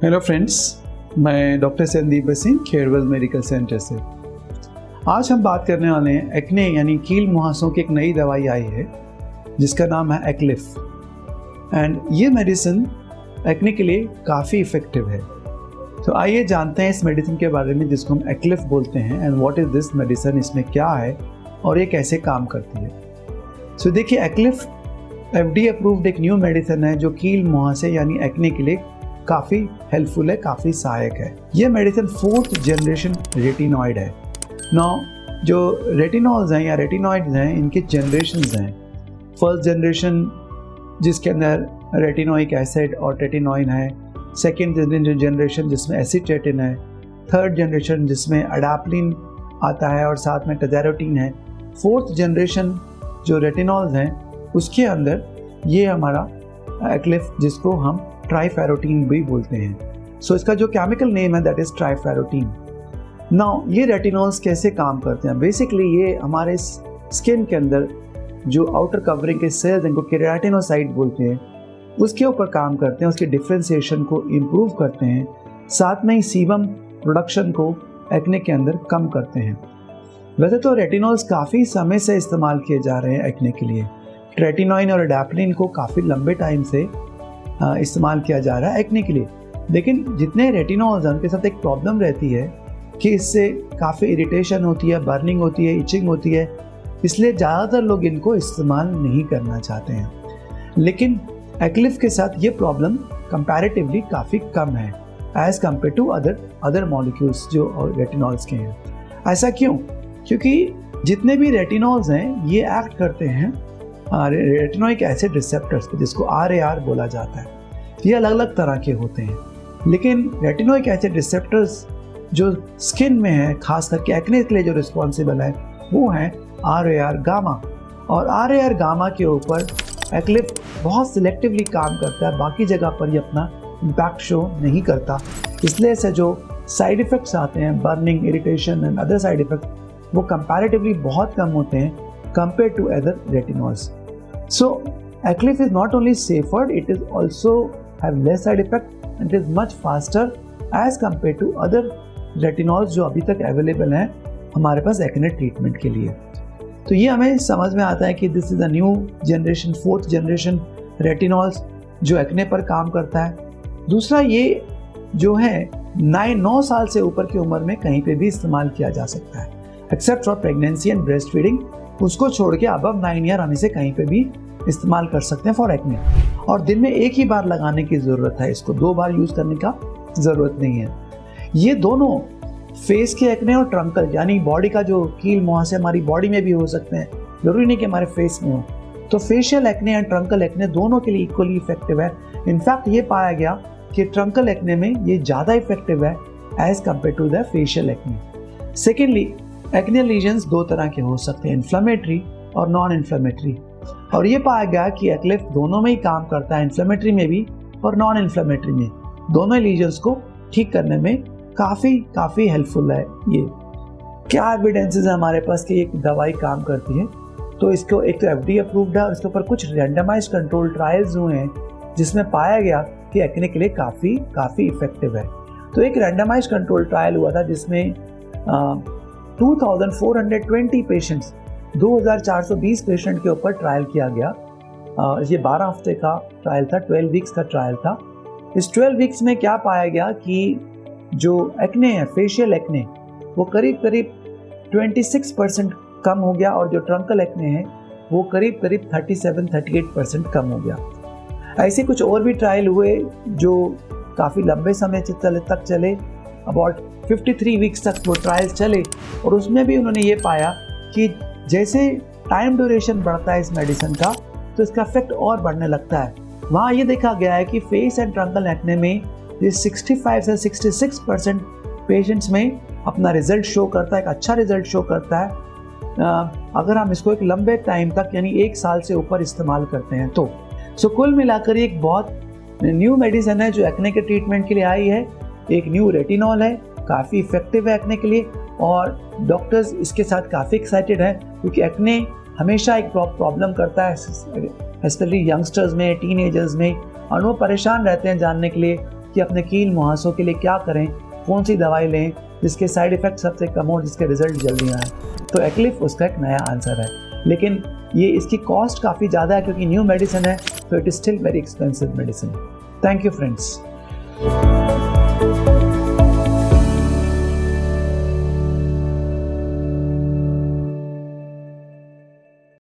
Hello friends, मैं doctor Sandeep बसिन खेरवल मेडिकल सेंटर से। आज हम बात करने वाले हैं एक्ने यानी कील मुहासों की एक नई दवाई आई है जिसका नाम है एक्लिफ। एंड ये मेडिसिन एक्ने के लिए काफ़ी इफ़ेक्टिव है। तो आइए जानते हैं इस मेडिसिन के बारे में जिसको हम एक्लिफ बोलते हैं and what is this medicine, इसमें क्या है और ये कैसे काम करती है। सो देखिए, एक्लिफ FDA अप्रूव्ड एक न्यू मेडिसिन है जो कील मुहासे यानी एक्ने के लिए काफ़ी हेल्पफुल है, काफ़ी सहायक है। ये मेडिसिन 4th जनरेशन रेटिनॉइड है। जो रेटिनॉल्स हैं या रेटिनॉइड्स हैं, इनके जनरेशन्स हैं। फर्स्ट जनरेशन जिसके अंदर रेटिनोइक एसिड और टेटिनोइन है, सेकेंड जनरेशन जिसमें एसिटेटिन है, थर्ड जनरेशन जिसमें अडाप्लिन आता है और साथ में टजारोटीन है, फोर्थ जनरेशन जो रेटिनॉल्स हैं उसके अंदर ये हमारा एक्लिफ जिसको हम ट्राइफेरोटीन भी बोलते हैं। सो इसका जो केमिकल नेम है दैट इज़ ट्राइफेरोटीन। नाउ ये रेटिनॉल्स कैसे काम करते हैं? बेसिकली ये हमारे स्किन के अंदर जो आउटर कवरिंग के सेल्स इनको केराटिनोसाइट बोलते हैं उसके ऊपर काम करते हैं, उसके डिफ्रेंसिएशन को इम्प्रूव करते हैं, साथ में ही सीबम प्रोडक्शन को एक्ने के अंदर कम करते हैं। वैसे तो रेटिनॉल्स काफ़ी समय से इस्तेमाल किए जा रहे हैं एक्ने के लिए। ट्रेटिनोइन और अडाप्लिन को काफ़ी लंबे टाइम से इस्तेमाल किया जा रहा है एक्ने के लिए, लेकिन जितने रेटिनॉल्स हैं उनके साथ एक प्रॉब्लम रहती है कि इससे काफ़ी इरिटेशन होती है, बर्निंग होती है, इचिंग होती है, इसलिए ज़्यादातर लोग इनको इस्तेमाल नहीं करना चाहते हैं। लेकिन एक्लिफ के साथ ये प्रॉब्लम कंपैरेटिवली काफ़ी कम है as compare to other molecules जो रेटिनॉल्स के हैं। ऐसा क्यों? क्योंकि जितने भी रेटिनॉल्स हैं ये एक्ट करते हैं रेटिनोइक एसिड रिसेप्टर्स पे, जिसको RAR बोला जाता है। ये अलग अलग तरह के होते हैं, लेकिन रेटिनोइक एसिड रिसेप्टर्स जो स्किन में है, खास करके एक्ने के लिए जो रिस्पॉन्सिबल है वो है RAR गामा। और RAR गामा के ऊपर एक्लिफ बहुत सिलेक्टिवली काम करता है, बाकी जगह पर ये अपना इम्पैक्ट शो नहीं करता। इसलिए से जो साइड इफ़ेक्ट्स आते हैं, burning, irritation and other side effect, वो कंपैरेटिवली बहुत कम होते हैं compared to other retinols. So Aclif is not only safer, it is also have less side effect and it is much faster as compared to other retinols जो अभी तक available हैं हमारे पास acne treatment के लिए। तो ये हमें समझ में आता है कि this is a new generation, 4th generation retinols जो एक्ने पर काम करता है। दूसरा, ये जो है 9 साल से ऊपर की उम्र में कहीं पे भी इस्तेमाल किया जा सकता है, except for pregnancy and breast feeding. उसको छोड़ के अबव 9 ईयर आने से कहीं पे भी इस्तेमाल कर सकते हैं फॉर एक्ने। और दिन में एक ही बार लगाने की ज़रूरत है, इसको 2 बार यूज़ करने का ज़रूरत नहीं है। ये दोनों फेस के एक्ने और ट्रंकल यानी बॉडी का जो कील मुहासे हमारी बॉडी में भी हो सकते हैं, ज़रूरी नहीं कि हमारे फेस में हो। तो facial acne and truncal acne दोनों के लिए इक्वली इफेक्टिव है। इनफैक्ट ये पाया गया कि ट्रंकल एक्ने में ये ज़्यादा इफेक्टिव है as compare to the facial acne. Secondly, acne lesions 2 तरह के हो सकते हैं, इन्फ्लेमेटरी और नॉन इन्फ्लेमेटरी। और ये पाया गया कि एक्लिफ दोनों में ही काम करता है, इन्फ्लेमेटरी में भी और नॉन इन्फ्लेमेटरी में। दोनों लीजन्स को ठीक करने में काफ़ी हेल्पफुल है। ये क्या एविडेंसेस है हमारे पास कि एक दवाई काम करती है? तो इसको एक तो FDA अप्रूव्ड है और इसके ऊपर कुछ रैंडमाइज कंट्रोल ट्रायल्स हुए हैं जिसमें पाया गया कि एक्ने के लिए काफ़ी इफेक्टिव है। तो एक रैंडमाइज कंट्रोल ट्रायल हुआ था जिसमें 2420 पेशेंट्स, 2420 पेशेंट के ऊपर ट्रायल किया गया। ये 12 हफ्ते का ट्रायल था, 12 वीक्स का ट्रायल था। इस 12 वीक्स में क्या पाया गया कि जो एक्ने है, फेशियल एक्ने, वो करीब 26% कम हो गया और जो ट्रंकल एक्ने है वो करीब 37-38% कम हो गया। ऐसे कुछ और भी ट्रायल हुए जो काफ़ी लंबे समय तक चले, अबाउट 53 वीक्स तक वो ट्रायल चले, और उसमें भी उन्होंने ये पाया कि जैसे टाइम ड्यूरेशन बढ़ता है इस मेडिसिन का तो इसका इफेक्ट और बढ़ने लगता है। वहाँ ये देखा गया है कि फेस एंड ट्रंकल एक्ने में ये 65 से 66% पेशेंट्स में अपना रिजल्ट शो करता है, एक अच्छा रिजल्ट शो करता है अगर हम इसको एक लंबे टाइम तक यानी 1 साल से ऊपर इस्तेमाल करते हैं तो। सो कुल मिलाकर ये एक बहुत न्यू मेडिसिन है जो एक्ने के ट्रीटमेंट के लिए आई है। एक न्यू रेटिनॉल है, काफ़ी इफेक्टिव है एक्ने के लिए, और डॉक्टर्स इसके साथ काफ़ी एक्साइटेड हैं क्योंकि एक्ने हमेशा एक प्रॉब्लम करता है स्पेशली यंगस्टर्स में, टीनेजर्स में, और वो परेशान रहते हैं जानने के लिए कि अपने कील मुहासों के लिए क्या करें, कौन सी दवाई लें जिसके साइड इफ़ेक्ट सबसे कम हो, जिसके रिजल्ट जल्दी आए। तो एक्लिफ उसका एक नया आंसर है, लेकिन ये इसकी कॉस्ट काफ़ी ज़्यादा है क्योंकि न्यू मेडिसिन है, तो it is still very expensive medicine. Thank you friends.